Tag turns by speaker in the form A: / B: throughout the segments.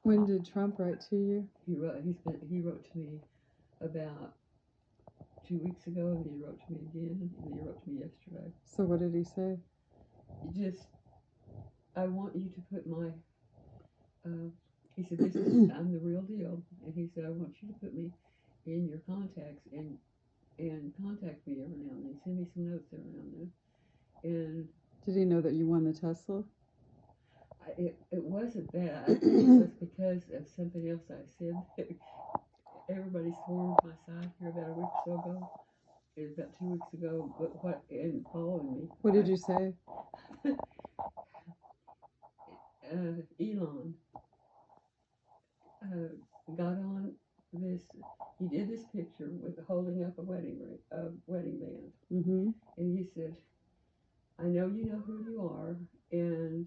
A: When did Trump write to you?
B: He wrote to me about 2 weeks ago, and he wrote to me again, and he wrote to me yesterday.
A: So what did he say?
B: I want you to put my, he said, I'm the real deal, and he said, I want you to put me in your contacts and contact me every now and then, send me some notes every now and then. And
A: did he know that you won the Tesla?
B: It wasn't that. I think it was because of something else I said. Everybody swarmed my side here about a week or so ago. It was about 2 weeks ago, and following me.
A: What did you say?
B: Elon got on this. He did this picture with holding up a wedding band,
A: mm-hmm.
B: And he said, "I know you know who you are, and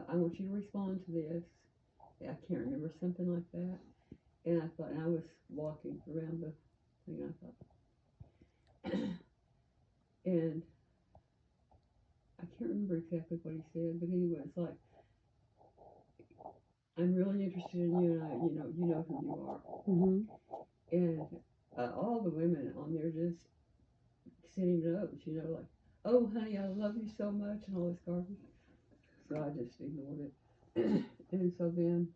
B: I want you to respond to this." I can't remember, something like that. And I thought, and I was walking around the thing. I thought, and I can't remember exactly what he said, but anyway, it's like, I'm really interested in you, and you know who you are.
A: Mm-hmm.
B: And all the women on there just sending notes, like, "Oh, honey, I love you so much," and all this garbage. So I just ignored it. And so then,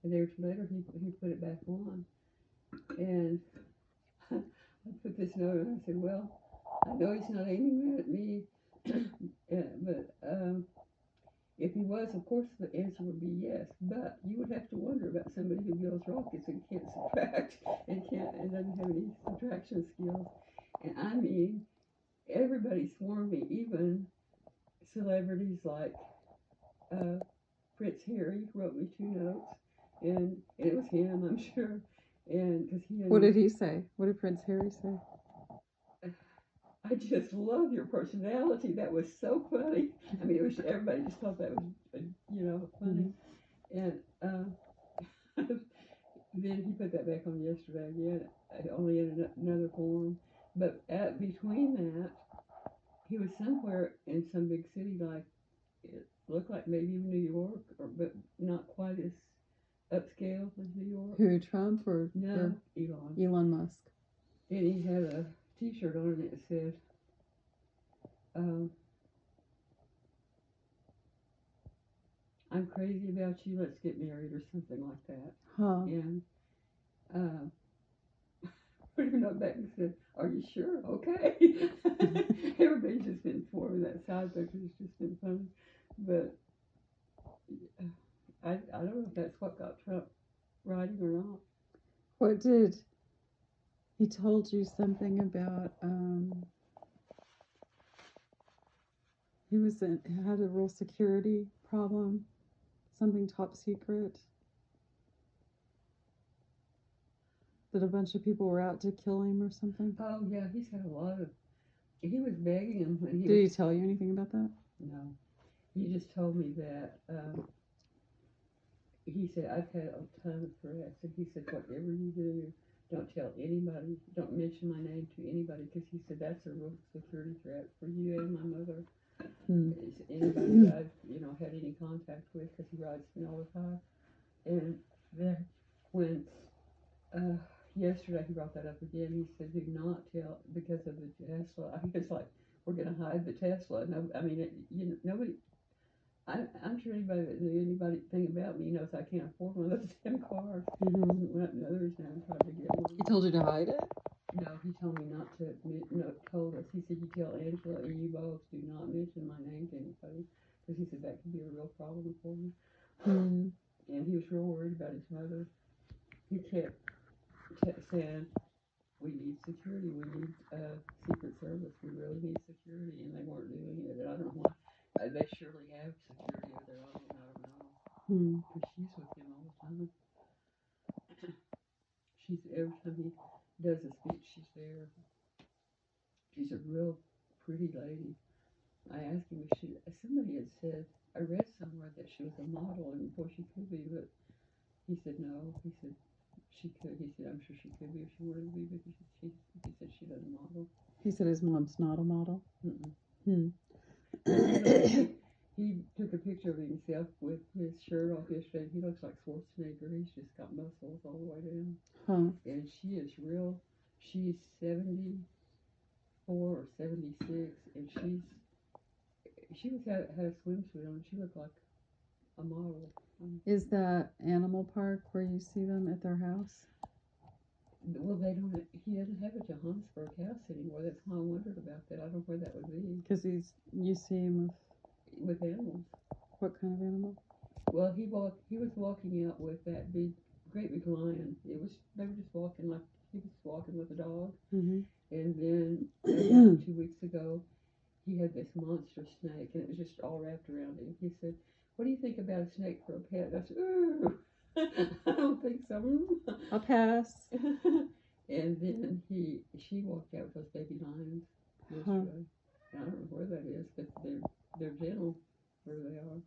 B: a day or two later, he put it back on, and I put this note, and I said, "Well, I know he's not aiming at me, but if he was, of course, the answer would be yes. But you would have to wonder about somebody who builds rockets and can't subtract and doesn't have any subtraction skills." And I mean, everybody swarmed me, even celebrities like Prince Harry wrote me 2 notes, and it was him, I'm sure. And because
A: what did he say? What did Prince Harry say?
B: I just love your personality. That was so funny. I mean, everybody just thought that was, funny. Mm-hmm. And then he put that back on yesterday again, only in another form. But between that, he was somewhere in some big city, like it looked like maybe New York, but not quite as upscale as New York.
A: Who, Trump or
B: no, Elon?
A: Elon Musk.
B: And he had a T-shirt on it that said, "I'm crazy about you. Let's get married," or something like that.
A: Huh.
B: And put a note back and said, "Are you sure? Okay." Everybody's just been forming that side picture. It's just been funny, but I don't know if that's what got Trump writing or not.
A: What did he told you something about? He had a real security problem, something top secret. That a bunch of people were out to kill him or something?
B: Oh, yeah, he's had a lot of... He was begging him when he...
A: Did he tell you anything about that?
B: No. He just told me that... he said, "I've had a ton of threats." And he said, "Whatever you do, don't tell anybody. Don't mention my name to anybody." Because he said, "That's a real security threat for you and my mother." Anybody that I've, had any contact with, because he writes me all the time. And then when... yesterday he brought that up again. He said, "Do not tell," because of the Tesla. I guess like we're going to hide the Tesla. No, I mean, nobody. I'm sure anybody that knew anything about me knows I can't afford one of those damn cars.
A: Mm-hmm.
B: Went up in others now and tried to get one.
A: He told you to hide it?
B: No, he told me not to. No, told us. He said, "You tell Angela and you both do not mention my name to anybody," because he said that could be a real problem for me.
A: Mm-hmm.
B: And he was real worried about his mother. He kept saying, "We need security. We need Secret Service. We really need security," and they weren't doing it. And I don't know why. They surely have security over there. I don't know. Because she's with him all the time. Every time he does a speech, she's there. She's a real pretty lady. I asked him if somebody had said, I read somewhere that she was a model, and before she could be, but he said no. He said she could. He said, "I'm sure she could be if she wanted to be," but he said she doesn't model.
A: He said his mom's not a model.
B: he took a picture of himself with his shirt off yesterday. He looks like Schwarzenegger. He's just got muscles all the way down.
A: Huh.
B: And she is real. She's 74 or 76, and she was had a swimsuit on. She looked like a model.
A: Is that Animal Park where you see them at their house?
B: Well, they don't. He doesn't have a Johannesburg house anymore. That's why I wondered about that. I don't know where that would be
A: Because you see him
B: with animals.
A: what kind of animal?
B: Well, he was walking out with that great big lion. They were just walking like he was walking with a dog.
A: Mm-hmm.
B: And then about 2 weeks ago, he had this monster snake, and it was just all wrapped around him. He said, "What do you think about a snake for a pet?" I said, "Ooh, I don't think so."
A: I'll pass.
B: And then she walked out with those baby lions yesterday. I don't know where that is, but they're gentle where they are.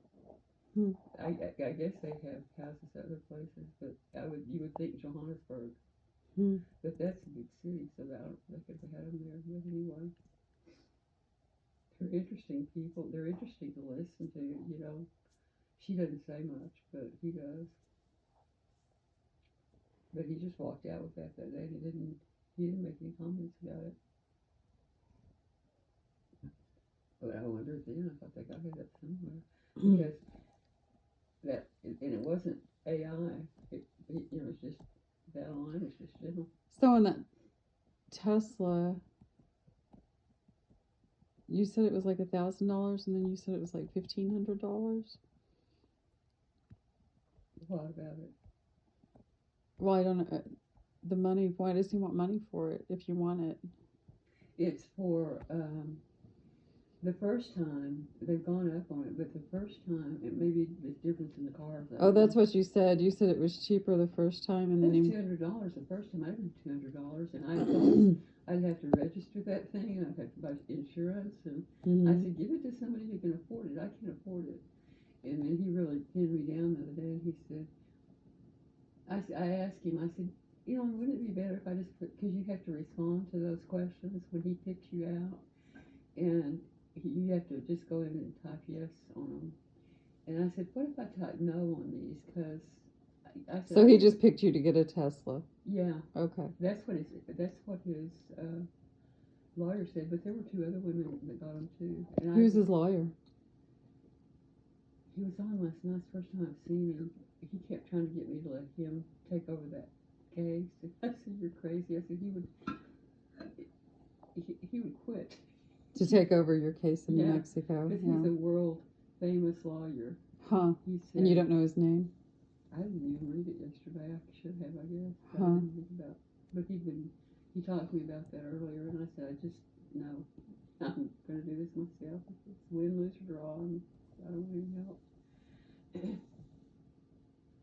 A: Hmm.
B: I guess they have houses other places, but you would think Johannesburg.
A: Hmm.
B: But that's a big city, so I don't think they had them there. But anyway, they're interesting people. They're interesting to listen to. You know, she doesn't say much, but he does. But he just walked out with that day. He didn't make any comments about it. But I wondered then. I thought they got it up somewhere because and it wasn't AI. It was just that line was just gentle.
A: So in that Tesla, you said it was like $1,000, and then you said it was like $1,500.
B: What about it?
A: Well, I don't know the money. Why does he want money for it if you want it?
B: It's for the first time they've gone up on it, but the first time it may be the difference in the cars.
A: Oh, that's what you said. You said it was cheaper the first time, and then
B: $200 the first time. I'd been $200, and I'd have to register that thing, and I'd have to buy insurance. And
A: Mm-hmm.
B: I said, give it to somebody who can afford it. I can't afford it. And then he really pinned me down the other day, and he said, I asked him, I said, wouldn't it be better if I just put, because you have to respond to those questions when he picks you out, and you have to just go in and type yes on them. And I said, what if I type no on these? Because I said,
A: so he just picked you to get a Tesla.
B: Yeah.
A: Okay.
B: That's what his lawyer said. But there were two other women that got him too. And
A: Who's his lawyer?
B: He was on last night. First time I've seen him. He kept trying to get me to let him take over that case. I said, you're crazy. I said he would quit.
A: To take over your case in New
B: Yeah,
A: Mexico.
B: because
A: Yeah.
B: he's a world famous lawyer.
A: Huh.
B: He said,
A: And you don't know his name?
B: I didn't even read it yesterday. I should have, I guess.
A: Huh.
B: I didn't think about. But he talked to me about that earlier, and I said, no, I'm going to do this myself. It's win, lose, or draw, and I don't want any help. And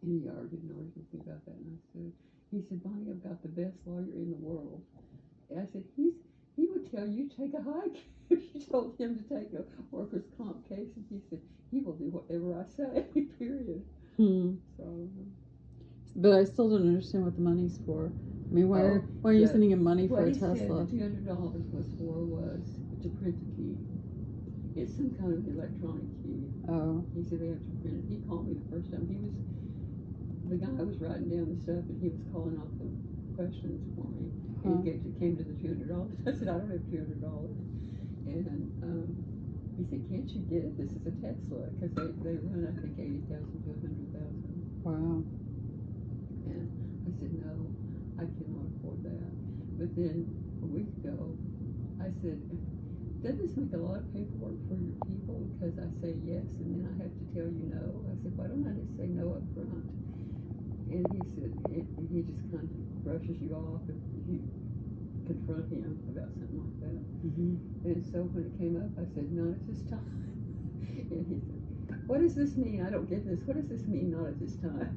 B: he argued with me about that, and he said, Bonnie, I've got the best lawyer in the world. And I said, he would tell you to take a hike if you told him to take a workers' comp case. And he said, he will do whatever I say, period.
A: Hmm.
B: So,
A: but I still don't understand what the money's for. I mean, why are you sending him money for a Tesla?
B: What he said the $200 was to print the key. It's some kind of electronic key.
A: Oh.
B: He said they have to print it. He called me the first time. The guy was writing down the stuff, and he was calling off the questions for me. And it came to the $200. I said, I don't have $200. And he said, can't you get it? This is a Tesla. Because they run, I think, 80,000 to 100,000.
A: Wow.
B: And I said, no, I cannot afford that. But then a week ago, I said, doesn't this make a lot of paperwork for your people? Because I say yes, and then I have to tell you no. I said, why don't I just say no up front? And he said, and he just kind of brushes you off if you confront him about something like that.
A: Mm-hmm.
B: And so when it came up, I said, not at this time. And he said, what does this mean? I don't get this. What does this mean, not at this time?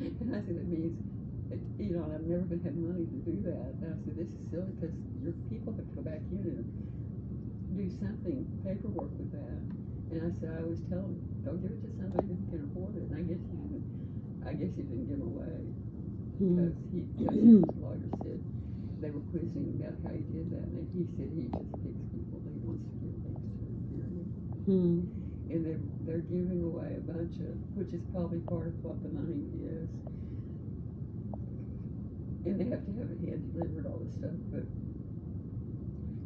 B: And I said, it means, I've never been had money to do that. And I said, this is silly because your people have to go back in and do something, paperwork with that. And I said, I always tell them, don't give it to somebody who can afford it. And I guess he didn't give away because his lawyer said they were quizzing him about how he did that. And he said he just picks people that he wants to give things to, period. and they're giving away a bunch of, which is probably part of what the money is. And they have to have it hand delivered, all this stuff, but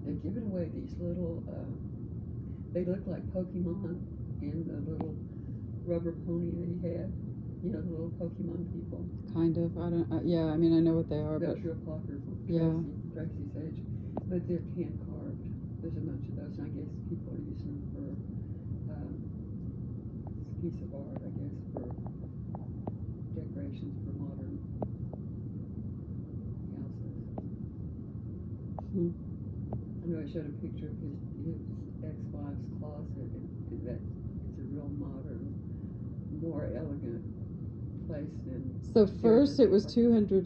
B: they're giving away these little, they look like Pokemon in the little rubber pony that he had. You know, the little Pokemon people.
A: Kind of. I don't. Yeah, I mean, I know what they are,
B: That
A: but
B: was real popular for
A: yeah.
B: Tracy's age. But they're hand carved. There's a bunch of those, and I guess people are using them for it's a piece of art, I guess, for decorations for modern houses. I know I showed a picture of his ex-wife's closet, and that it's a real modern, more elegant place than.
A: So first it was $200,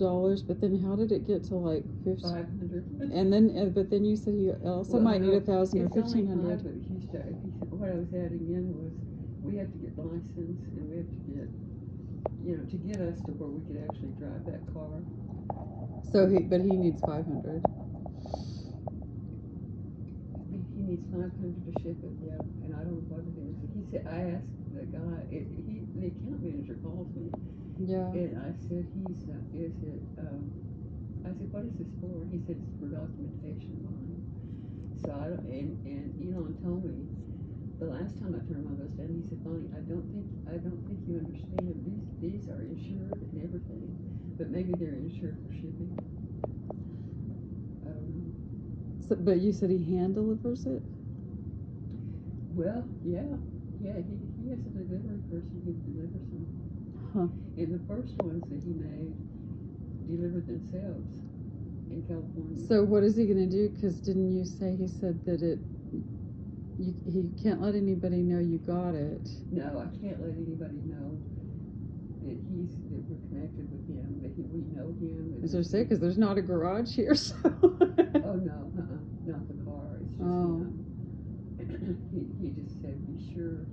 A: but then how did it get to like 50?
B: 500.
A: And then, but then you said he also might need 1,000 or 1,500.
B: But what I was adding in was we have to get license, and we have to get, you know, to get us to where we could actually drive that car.
A: So but he needs 500.
B: He needs 500 to ship it, yeah, and I don't know what it is. He said, I asked the guy, the account manager calls me.
A: Yeah.
B: And I said, I said, what is this for? He said, it's for documentation line. So and Elon told me, the last time I turned one of those down, he said, Bonnie, I don't think you understand. These are insured and everything, but maybe they're insured for shipping. I don't know.
A: So, but you said he hand delivers it?
B: Well, yeah, he has a delivery person who delivers them.
A: Huh.
B: And the first ones that he made delivered themselves in California.
A: So what is he going to do? Because didn't you say he said that he can't let anybody know you got it?
B: No, I can't let anybody know that we're connected with him, that we know him.
A: As I say, because there's not a garage here, so.
B: Oh no, not the car. It's just him. He just said, be sure.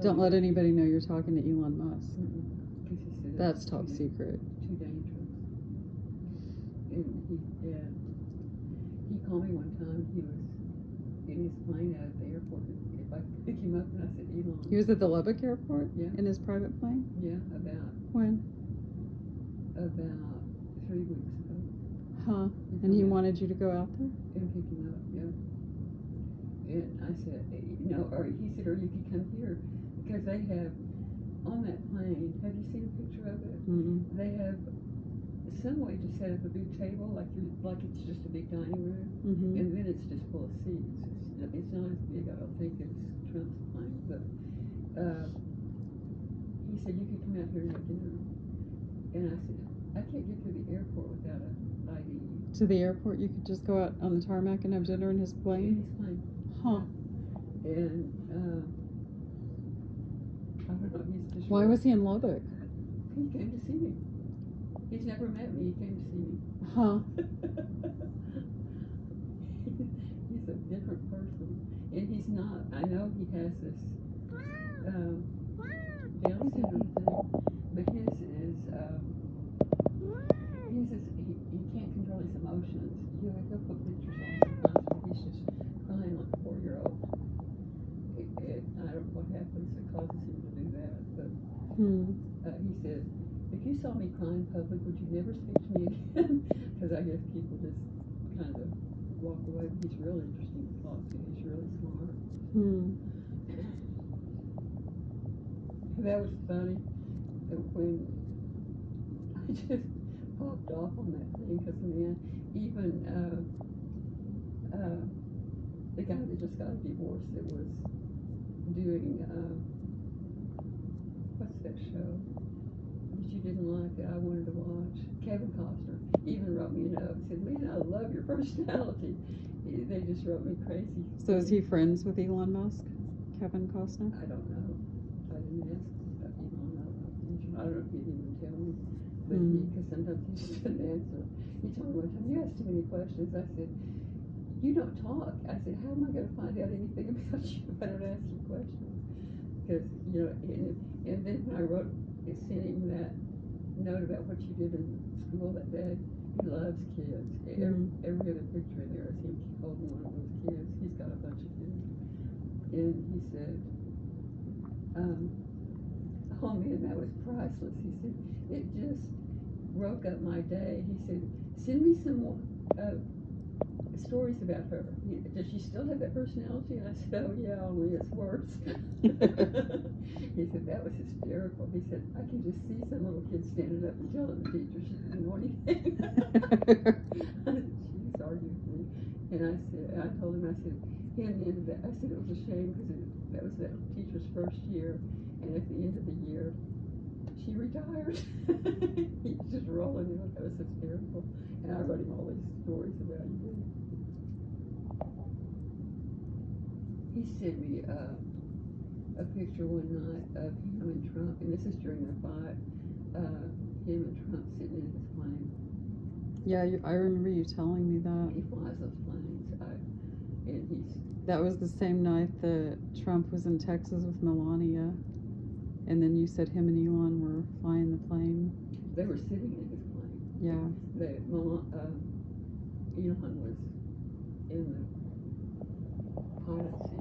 A: Don't let anybody know you're talking to Elon Musk.
B: He said
A: that's top secret.
B: Too dangerous. And he called me one time. He was in his plane out at the airport. If I could pick him up, and I said, Elon.
A: He was at the Lubbock airport?
B: Yeah.
A: In his private plane?
B: Yeah, about.
A: When?
B: About 3 weeks ago.
A: Huh. And he wanted you to go out there?
B: And pick him up, yeah. And I said, or he said, or you could come here, because they have, on that plane, have you seen a picture of it?
A: Mm-hmm.
B: They have some way to set up a big table, like it's just a big dining room, and then it's just full of seats. It's not as big, I don't think, as Trump's plane, but he said you could come out here and have dinner. And I said, I can't get to the airport without an ID.
A: To the airport, you could just go out on the tarmac and have dinner in his plane?
B: In his plane.
A: Huh.
B: And I don't know, he's just.
A: Why was he in Lubbock?
B: He came to see me. He's never met me. He came to see me.
A: Huh.
B: He's a different person, and he's not. I know he has this Down syndrome thing, but his is he can't control his emotions. He'll put pictures on sometimes, but he's just crying like a 4-year-old. I don't know what happens that causes him to do that, but he said, if you saw me cry in public, would you never speak to me again? Because I guess people just kind of walk away. He's real interesting to talk to. He's really smart. That was funny when I just popped off on that thing, because man, even the guy that just got a divorce that was doing what's that show that you didn't like that I wanted to watch? Kevin Costner even wrote me a note and said, "Man, I love your personality." They just wrote me crazy.
A: So is he friends with Elon Musk? Kevin Costner?
B: I don't know. I didn't ask Elon. I don't know if he'd even tell me. But because sometimes he just doesn't answer. He told me one time, "You ask too many questions." I said, "You don't talk." I said, "How am I going to find out anything about you if I don't ask you questions?" Because, you know, and then when I sent him that note about what you did in school that day, he loves kids. Every other picture in there is him holding one of those kids. He's got a bunch of kids. And he said, Oh man, that was priceless. He said, it just broke up my day. He said, send me some more stories about her. Does she still have that personality? And I said, oh yeah, only it's worse. He said, that was hysterical. He said, I can just see some little kid standing up and telling the teacher she didn't know anything. She was arguing with me. And I told him, I said, in the end of that, I said it was a shame because that was that teacher's first year. And at the end of the year, she retired. He's just rolling in. That was hysterical. And I wrote him all these stories about you. He sent me a picture one night of him and Trump, and this is during the fight. Him and Trump sitting in his plane.
A: Yeah, I remember you telling me that.
B: He flies those planes, and he's.
A: That was the same night that Trump was in Texas with Melania, and then you said him and Elon were flying the plane.
B: They were sitting in his plane.
A: Yeah.
B: Elon was in the pilot seat.